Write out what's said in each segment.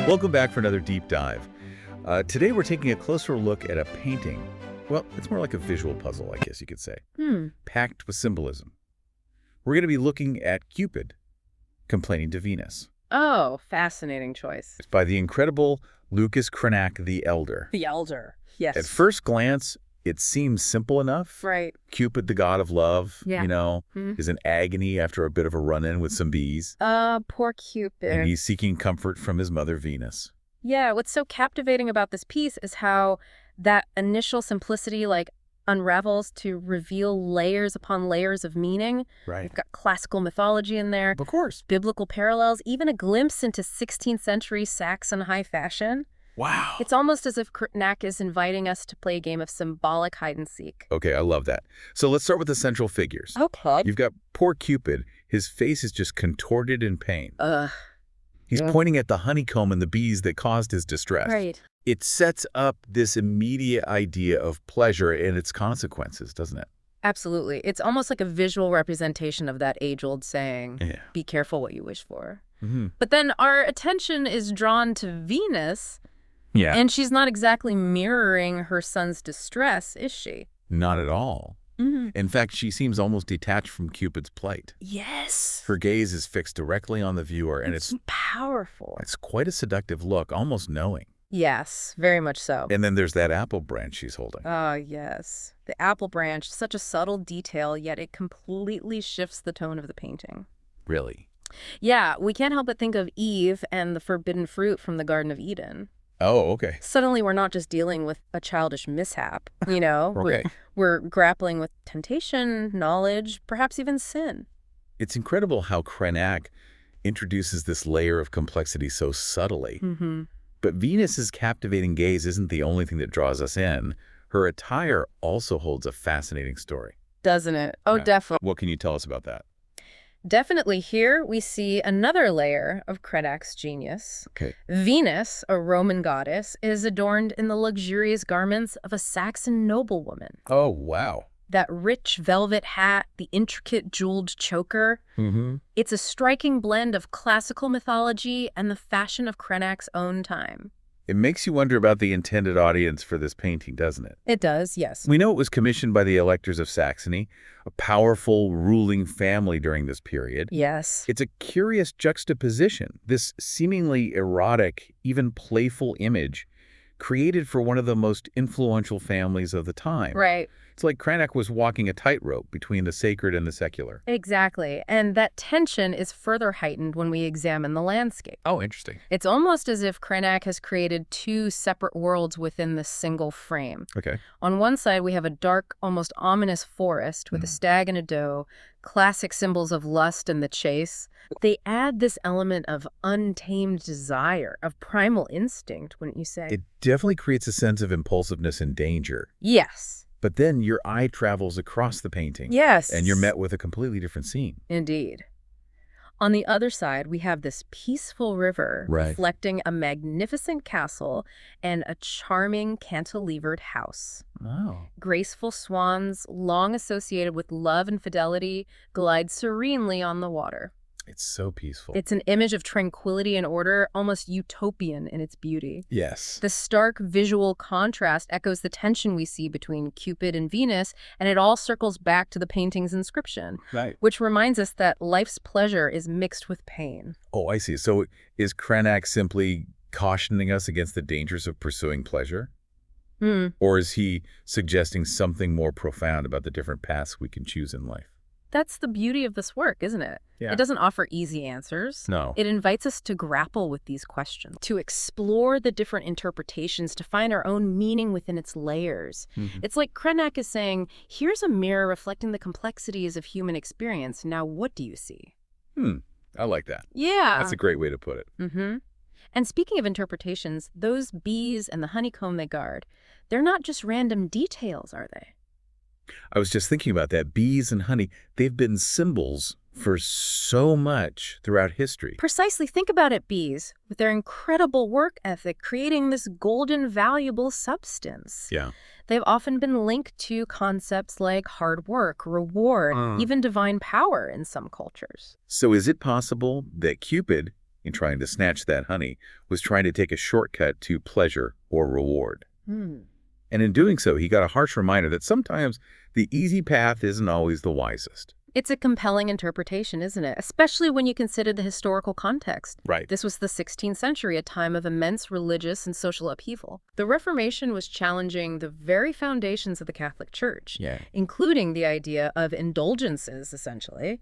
Welcome back for another deep dive. Today we're taking a closer look at a painting. Well, it's more like a visual puzzle, I guess you could say, packed with symbolism. We're going to be looking at Cupid complaining to Venus. Oh, fascinating choice. It's by the incredible Lucas Cranach the Elder. The Elder, yes. At first glance, it seems simple enough. Right. Cupid, the god of love, Yeah. is in agony after a bit of a run-in with some bees. Poor Cupid. And he's seeking comfort from his mother, Venus. Yeah, what's so captivating about this piece is how that initial simplicity, unravels to reveal layers upon layers of meaning. Right. You've got classical mythology in there. Of course. Biblical parallels, even a glimpse into 16th century Saxon high fashion. Wow. It's almost as if Cranach is inviting us to play a game of symbolic hide-and-seek. Okay, I love that. So let's start with the central figures. Okay. You've got poor Cupid. His face is just contorted in pain. He's Yeah. pointing at the honeycomb and the bees that caused his distress. Right. It sets up this immediate idea of pleasure and its consequences, doesn't it? Absolutely. It's almost like a visual representation of that age-old saying, Yeah. be careful what you wish for. Mm-hmm. But then our attention is drawn to Venus, Yeah. and she's not exactly mirroring her son's distress, is she? Not at all. Mm-hmm. In fact, she seems almost detached from Cupid's plight. Yes. Her gaze is fixed directly on the viewer, and It's powerful. it's quite a seductive look, almost knowing. Yes, very much so. And then there's that apple branch she's holding. Yes. The apple branch, such a subtle detail, yet it completely shifts the tone of the painting. Really? Yeah, we can't help but think of Eve and the forbidden fruit from the Garden of Eden. Oh, okay. Suddenly we're not just dealing with a childish mishap, Okay. We're grappling with temptation, knowledge, perhaps even sin. It's incredible how Cranach introduces this layer of complexity so subtly. Mm-hmm. But Venus's captivating gaze isn't the only thing that draws us in. Her attire also holds a fascinating story. Doesn't it? Oh, Yeah. definitely. What can you tell us about that? Definitely here we see another layer of Cranach's genius. Okay. Venus, a Roman goddess, is adorned in the luxurious garments of a Saxon noblewoman. Oh, wow. That rich velvet hat, the intricate jeweled choker. Mm-hmm. It's a striking blend of classical mythology and the fashion of Cranach's own time. It makes you wonder about the intended audience for this painting, doesn't it? It does, yes. We know it was commissioned by the electors of Saxony, a powerful ruling family during this period. Yes. It's a curious juxtaposition, this seemingly erotic, even playful image created for one of the most influential families of the time. Right. It's like Cranach was walking a tightrope between the sacred and the secular. Exactly. And that tension is further heightened when we examine the landscape. Oh, interesting. It's almost as if Cranach has created two separate worlds within this single frame. Okay. On one side, we have a dark, almost ominous forest with a stag and a doe, classic symbols of lust and the chase. They add this element of untamed desire, of primal instinct, wouldn't you say? It definitely creates a sense of impulsiveness and danger. Yes. But then your eye travels across the painting. Yes. And you're met with a completely different scene. Indeed. On the other side, we have this peaceful river reflecting a magnificent castle and a charming cantilevered house. Oh. Graceful swans, long associated with love and fidelity, glide serenely on the water. It's so peaceful. It's an image of tranquility and order, almost utopian in its beauty. Yes. The stark visual contrast echoes the tension we see between Cupid and Venus, and it all circles back to the painting's inscription, Right. which reminds us that life's pleasure is mixed with pain. Oh, I see. So is Cranach simply cautioning us against the dangers of pursuing pleasure? Or is he suggesting something more profound about the different paths we can choose in life? That's the beauty of this work, isn't it? Yeah. It doesn't offer easy answers. No. It invites us to grapple with these questions, to explore the different interpretations, to find our own meaning within its layers. It's like Cranach is saying, here's a mirror reflecting the complexities of human experience. Now, what do you see? I like that. Yeah. That's a great way to put it. And speaking of interpretations, those bees and the honeycomb they guard, they're not just random details, are they? I was just thinking about that. Bees and honey, they've been symbols for so much throughout history. Precisely. Think about it, bees, with their incredible work ethic, creating this golden, valuable substance. Yeah. They've often been linked to concepts like hard work, reward, even divine power in some cultures. So is it possible that Cupid in trying to snatch that honey was trying to take a shortcut to pleasure or reward. And in doing so, he got a harsh reminder that sometimes the easy path isn't always the wisest. It's a compelling interpretation, isn't it? Especially when you consider the historical context. Right. This was the 16th century, a time of immense religious and social upheaval. The Reformation was challenging the very foundations of the Catholic Church, including the idea of indulgences, essentially,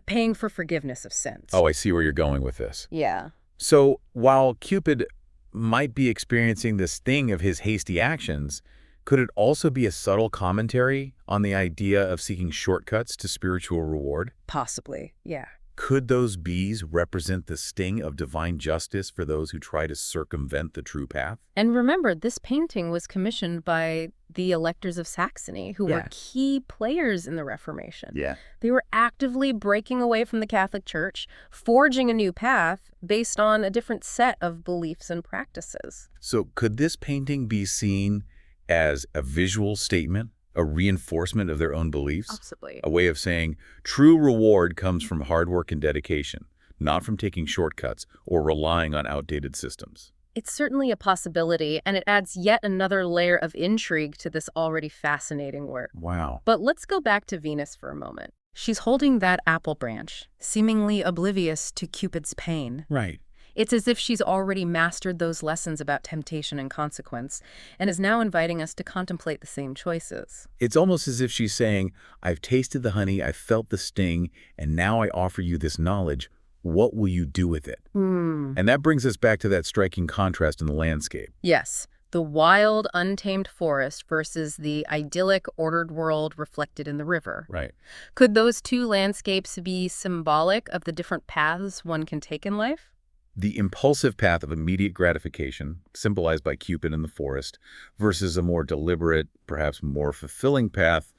paying for forgiveness of sins. Oh, I see where you're going with this. Yeah. So while Cupid might be experiencing the sting of his hasty actions, could it also be a subtle commentary on the idea of seeking shortcuts to spiritual reward? Possibly, yeah. Could those bees represent the sting of divine justice for those who try to circumvent the true path? And remember, this painting was commissioned by the electors of Saxony, who were key players in the Reformation. They were actively breaking away from the Catholic Church, forging a new path based on a different set of beliefs and practices. So could this painting be seen as a visual statement, a reinforcement of their own beliefs? Possibly. A way of saying true reward comes from hard work and dedication, not from taking shortcuts or relying on outdated systems. It's certainly a possibility, and it adds yet another layer of intrigue to this already fascinating work. Wow. But let's go back to Venus for a moment. She's holding that apple branch, seemingly oblivious to Cupid's pain. Right. It's as if she's already mastered those lessons about temptation and consequence, and is now inviting us to contemplate the same choices. It's almost as if she's saying, I've tasted the honey, I've felt the sting, and now I offer you this knowledge. What will you do with it? And that brings us back to that striking contrast in the landscape. Yes, the wild, untamed forest versus the idyllic, ordered world reflected in the river. Right. Could those two landscapes be symbolic of the different paths one can take in life? The impulsive path of immediate gratification, symbolized by Cupid in the forest, versus a more deliberate, perhaps more fulfilling path,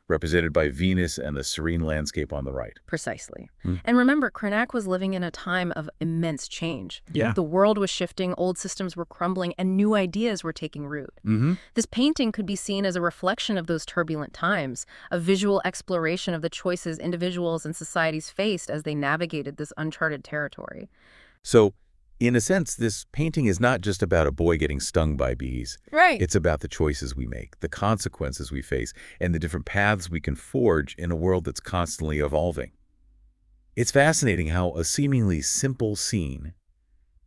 represented by Venus and the serene landscape on the right. Precisely. And remember, Cranach was living in a time of immense change. Yeah. The world was shifting, old systems were crumbling, and new ideas were taking root. This painting could be seen as a reflection of those turbulent times, a visual exploration of the choices individuals and societies faced as they navigated this uncharted territory. So, in a sense, this painting is not just about a boy getting stung by bees. Right. It's about the choices we make, the consequences we face, and the different paths we can forge in a world that's constantly evolving. It's fascinating how a seemingly simple scene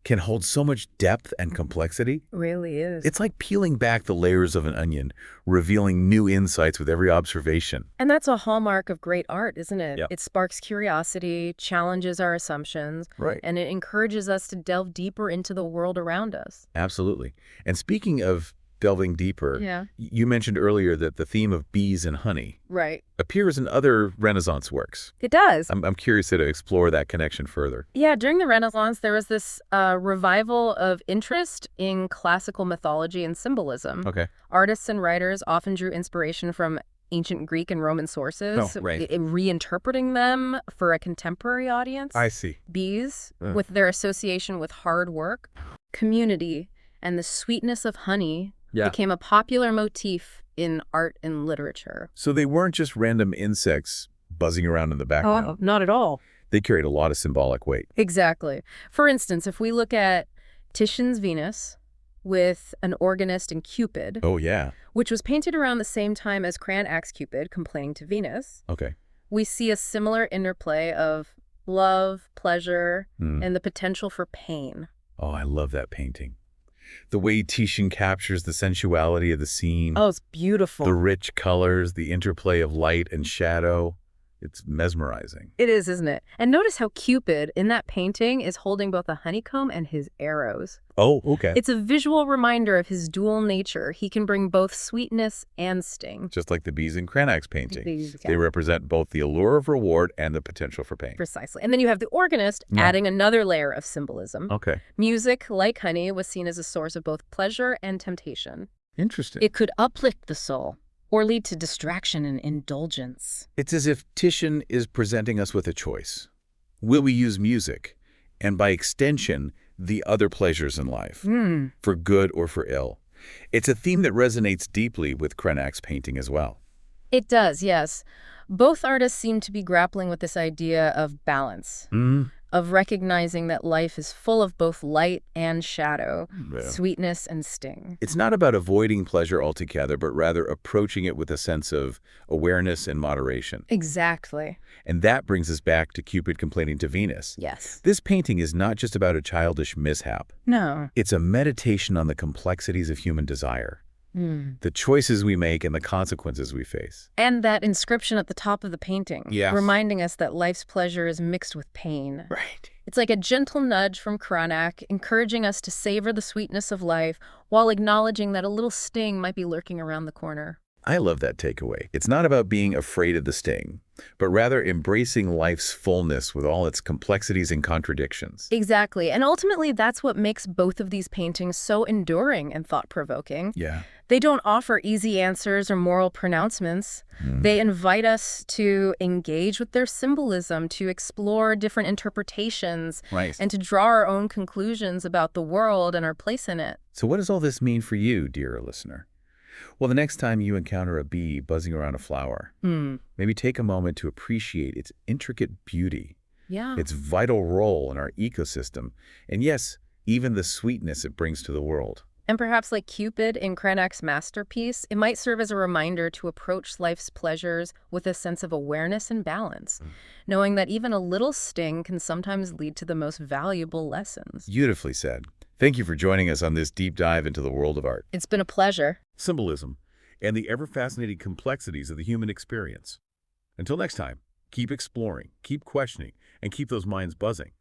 can hold so much depth and complexity. It really is. It's like peeling back the layers of an onion, revealing new insights with every observation. And that's a hallmark of great art, isn't it? Yep. It sparks curiosity, challenges our assumptions, Right. and it encourages us to delve deeper into the world around us. Absolutely. And speaking of delving deeper, Yeah. you mentioned earlier that the theme of bees and honey Right. appears in other Renaissance works. It does. I'm curious to explore that connection further. Yeah, during the Renaissance, there was this revival of interest in classical mythology and symbolism. Okay. Artists and writers often drew inspiration from ancient Greek and Roman sources, reinterpreting them for a contemporary audience. I see. Bees, with their association with hard work, community, and the sweetness of honey, became a popular motif in art and literature. So they weren't just random insects buzzing around in the background. Oh, not at all. They carried a lot of symbolic weight. Exactly. For instance, if we look at Titian's Venus with an organist and Cupid, Oh, yeah. which was painted around the same time as Cranach's Cupid complaining to Venus, Okay. we see a similar interplay of love, pleasure, and the potential for pain. Oh, I love that painting. The way Titian captures the sensuality of the scene, Oh, it's beautiful. the rich colors, the interplay of light and shadow. It's mesmerizing. It is, isn't it? And notice how Cupid, in that painting, is holding both a honeycomb and his arrows. Oh, okay. It's a visual reminder of his dual nature. He can bring both sweetness and sting. Just like the bees in Cranach's painting. These- They represent both the allure of reward and the potential for pain. Precisely. And then you have the organist adding another layer of symbolism. Okay. Music, like honey, was seen as a source of both pleasure and temptation. Interesting. It could uplift the soul or lead to distraction and indulgence. It's as if Titian is presenting us with a choice. Will we use music, and by extension, the other pleasures in life, for good or for ill? It's a theme that resonates deeply with Cranach's painting as well. It does, yes. Both artists seem to be grappling with this idea of balance. of recognizing that life is full of both light and shadow, Yeah. sweetness and sting. It's not about avoiding pleasure altogether, but rather approaching it with a sense of awareness and moderation. Exactly. And that brings us back to Cupid complaining to Venus. Yes. This painting is not just about a childish mishap. No. It's a meditation on the complexities of human desire, the choices we make and the consequences we face. And that inscription at the top of the painting, Yes. reminding us that life's pleasure is mixed with pain. Right. It's like a gentle nudge from Cranach, encouraging us to savor the sweetness of life while acknowledging that a little sting might be lurking around the corner. I love that takeaway. It's not about being afraid of the sting, but rather embracing life's fullness with all its complexities and contradictions. Exactly. And ultimately, that's what makes both of these paintings so enduring and thought-provoking. Yeah. They don't offer easy answers or moral pronouncements. They invite us to engage with their symbolism, to explore different interpretations, Right. and to draw our own conclusions about the world and our place in it. So what does all this mean for you, dear listener? Well, the next time you encounter a bee buzzing around a flower, maybe take a moment to appreciate its intricate beauty, Yeah. its vital role in our ecosystem, and yes, even the sweetness it brings to the world. And perhaps like Cupid in Cranach's masterpiece, it might serve as a reminder to approach life's pleasures with a sense of awareness and balance, knowing that even a little sting can sometimes lead to the most valuable lessons. Beautifully said. Thank you for joining us on this deep dive into the world of art, It's been a pleasure. symbolism, and the ever-fascinating complexities of the human experience. Until next time, keep exploring, keep questioning, and keep those minds buzzing.